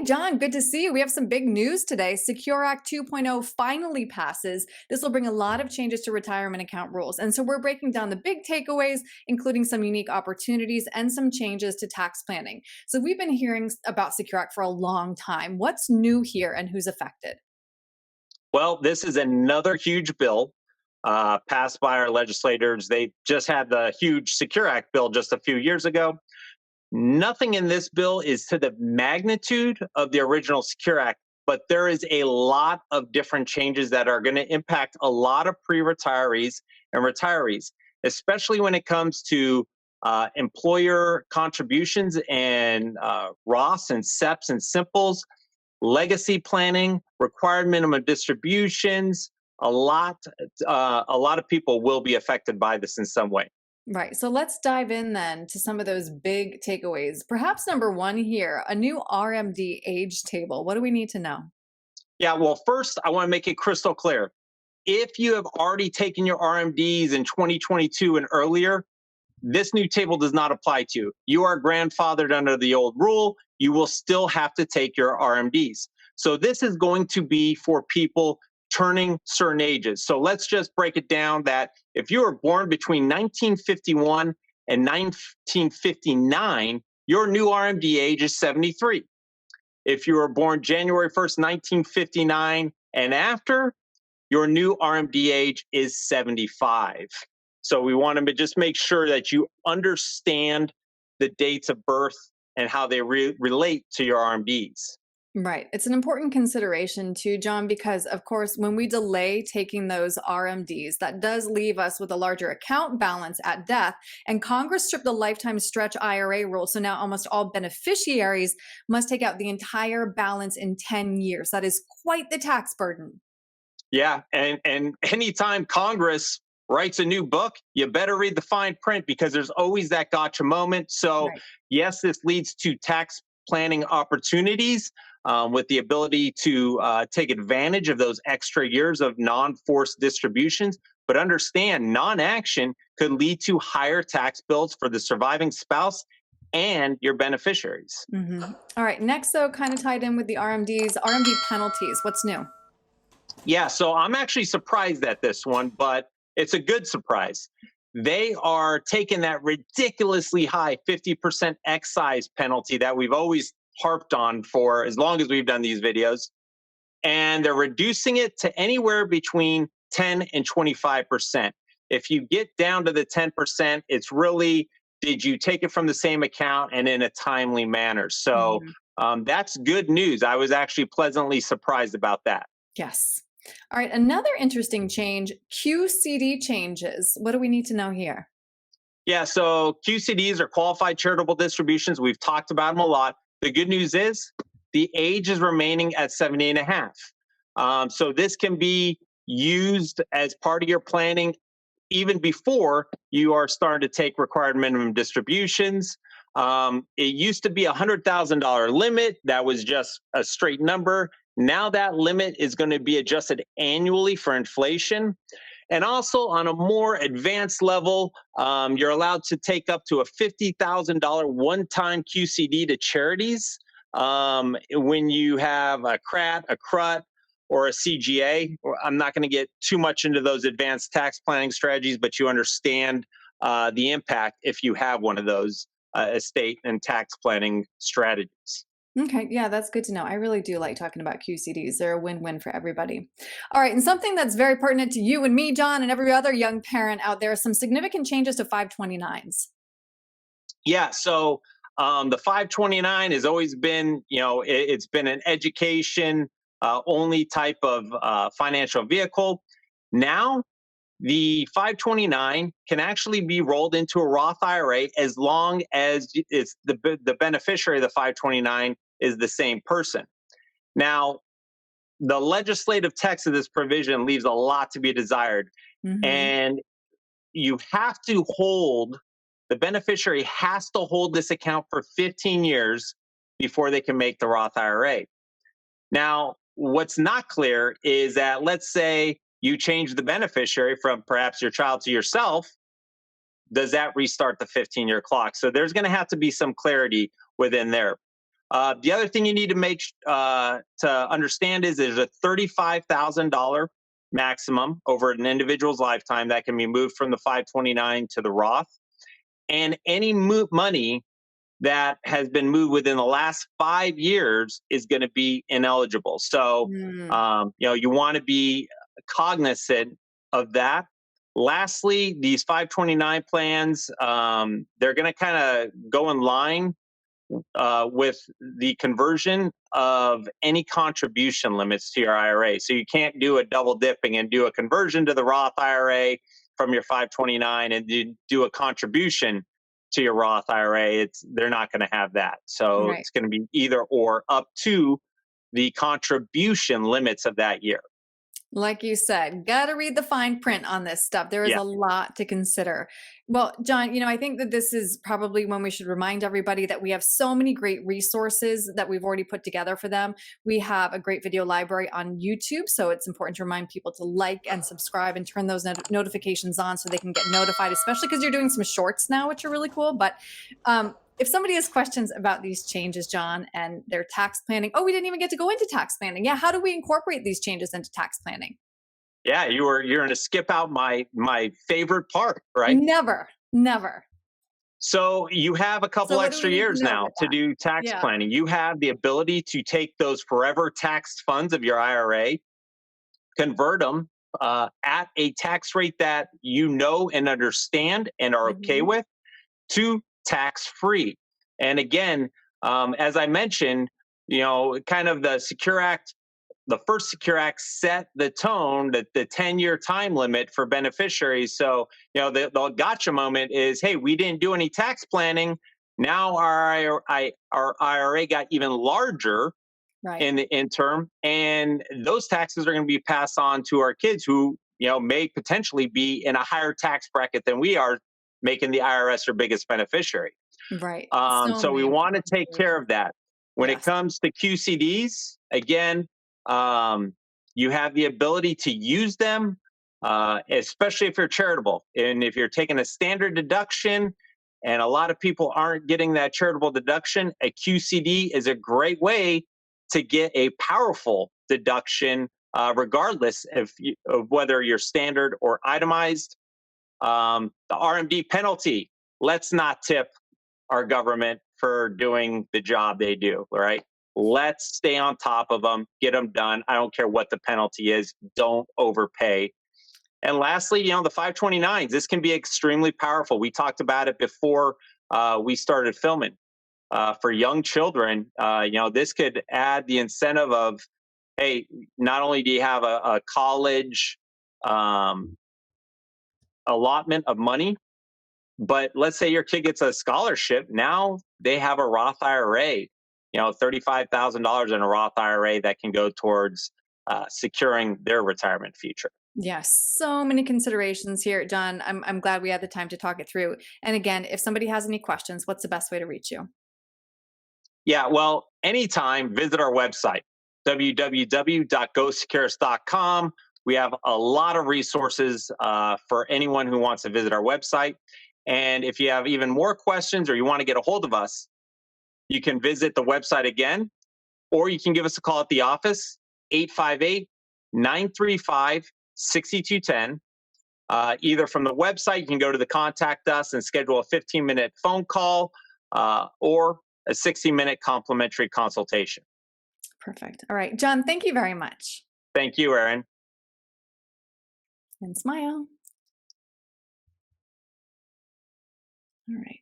John, good to see you. We have some big news today. Secure Act 2.0 finally passes. This will bring a lot of changes to retirement account rules. And so we're breaking down the big takeaways, including some unique opportunities and some changes to tax planning. So we've been hearing about Secure Act for a long time. What's new here and who's affected? Well, this is another huge bill passed by our legislators. They just had the huge Secure Act bill just a few years ago. Nothing in this bill is to the magnitude of the original Secure Act, but there is a lot of different changes that are going to impact a lot of pre-retirees and retirees, especially when it comes to employer contributions and Roths and SEPs and Simples, legacy planning, required minimum distributions. A lot of people will be affected by this in some way. Right. So let's dive in then to some of those big takeaways. Perhaps number one here, a new RMD age table. What do we need to know? Yeah, well, first, I want to make it crystal clear. If you have already taken your RMDs in 2022 and earlier, this new table does not apply to you. You are grandfathered under the old rule. You will still have to take your RMDs. So this is going to be for people turning certain ages. So let's just break it down that if you were born between 1951 and 1959, your new RMD age is 73. If you were born January 1st, 1959 and after, your new RMD age is 75. So we want to just make sure that you understand the dates of birth and how they relate to your RMDs. Right. It's an important consideration too, John, because of course, when we delay taking those RMDs, that does leave us with a larger account balance at death. And Congress stripped the lifetime stretch IRA rule. So now almost all beneficiaries must take out the entire balance in 10 years. That is quite the tax burden. Yeah, and anytime Congress writes a new book, you better read the fine print because there's always that gotcha moment. So Right. yes, this leads to tax planning opportunities with the ability to take advantage of those extra years of non-forced distributions. But understand, non-action could lead to higher tax bills for the surviving spouse and your beneficiaries. All right. Next, though, kind of tied in with the RMDs, RMD penalties. What's new? Yeah, so I'm actually surprised at this one, but it's a good surprise. They are taking that ridiculously high 50% excise penalty that we've always harped on for as long as we've done these videos, and they're reducing it to anywhere between 10 and 25%. If you get down to the 10%, it's really, did you take it from the same account and in a timely manner? So Mhm. that's good news. I was actually pleasantly surprised about that. Yes. All right. Another interesting change, QCD changes. What do we need to know here? Yeah, so QCDs are qualified charitable distributions. We've talked about them a lot. The good news is the age is remaining at 70 and a half. So this can be used as part of your planning even before you are starting to take required minimum distributions. It used to be a $100,000 limit. That was just a straight number. Now that limit is going to be adjusted annually for inflation. And also on a more advanced level, you're allowed to take up to a $50,000 one-time QCD to charities when you have a CRAT, a CRUT, or a CGA. I'm not going to get too much into those advanced tax planning strategies, but you understand the impact if you have one of those estate and tax planning strategies. Okay, yeah, that's good to know. I really do like talking about QCDs. They're a win-win for everybody. All right, and something that's very pertinent to you and me, John, and every other young parent out there, some significant changes to 529s. Yeah, so the 529 has always been, it's been an education only type of financial vehicle. Now, the 529 can actually be rolled into a Roth IRA as long as it's the beneficiary of the 529 is the same person. Now, the legislative text of this provision leaves a lot to be desired. Hmm. And you have to hold, the beneficiary has to hold this account for 15 years before they can make the Roth IRA. Now, what's not clear is that let's say you change the beneficiary from perhaps your child to yourself, does that restart the 15-year clock? So there's going to have to be some clarity within there. The other thing you need to to understand is there's a $35,000 maximum over an individual's lifetime that can be moved from the 529 to the Roth, and any money that has been moved within the last 5 years is going to be ineligible. So, you want to be cognizant of that. Lastly, these 529 plans, they're going to kind of go in line with the conversion of any contribution limits to your IRA. So you can't do a double dipping and do a conversion to the Roth IRA from your 529 and do a contribution to your Roth IRA. They're not going to have that. So Right. it's going to be either or up to the contribution limits of that year. Like you said, got to read the fine print on this stuff. There is Yeah. a lot to consider. Well, John, I think that this is probably when we should remind everybody that we have so many great resources that we've already put together for them. We have a great video library on YouTube, so it's important to remind people to like and subscribe and turn those notifications on so they can get notified, especially because you're doing some shorts now, which are really cool. But if somebody has questions about these changes, John, and their tax planning, we didn't even get to go into tax planning. Yeah, how do we incorporate these changes into tax planning? Yeah, you're going to skip out my favorite part, right? Never. So you have a couple what do extra we need to years know now with to that? do tax Yeah. planning. You have the ability to take those forever taxed funds of your IRA, convert them at a tax rate that you know and understand and are okay with, to tax free. And again, as I mentioned, kind of the Secure Act, the first Secure Act set the tone, that the 10-year time limit for beneficiaries. So, the gotcha moment is, hey, we didn't do any tax planning. Now our IRA got even larger in the interim, and those taxes are going to be passed on to our kids who, may potentially be in a higher tax bracket than we are, making the IRS their biggest beneficiary. Right. So we many want to important take care of that. When it Yes. comes to QCDs, again, you have the ability to use them, especially if you're charitable. And if you're taking a standard deduction, and a lot of people aren't getting that charitable deduction, a QCD is a great way to get a powerful deduction, regardless of whether you're standard or itemized. The RMD penalty, let's not tip our government for doing the job they do, right? Let's stay on top of them, get them done. I don't care what the penalty is. Don't overpay. And lastly, the 529s, this can be extremely powerful. We talked about it before we started filming. For young children, this could add the incentive of, hey, not only do you have a college allotment of money, but let's say your kid gets a scholarship. Now they have a Roth IRA, $35,000 in a Roth IRA that can go towards securing their retirement future. Yes, so many considerations here, John. I'm glad we had the time to talk it through. And again, if somebody has any questions, what's the best way to reach you? Yeah, well, anytime, visit our website, www.gosecurus.com. We have a lot of resources for anyone who wants to visit our website. And if you have even more questions or you want to get a hold of us, you can visit the website again, or you can give us a call at the office, 858-935-6210. Either from the website, you can go to the contact us and schedule a 15-minute phone call, or a 60-minute complimentary consultation. Perfect. All right, John, thank you very much. Thank you, Erin. And smile. All right.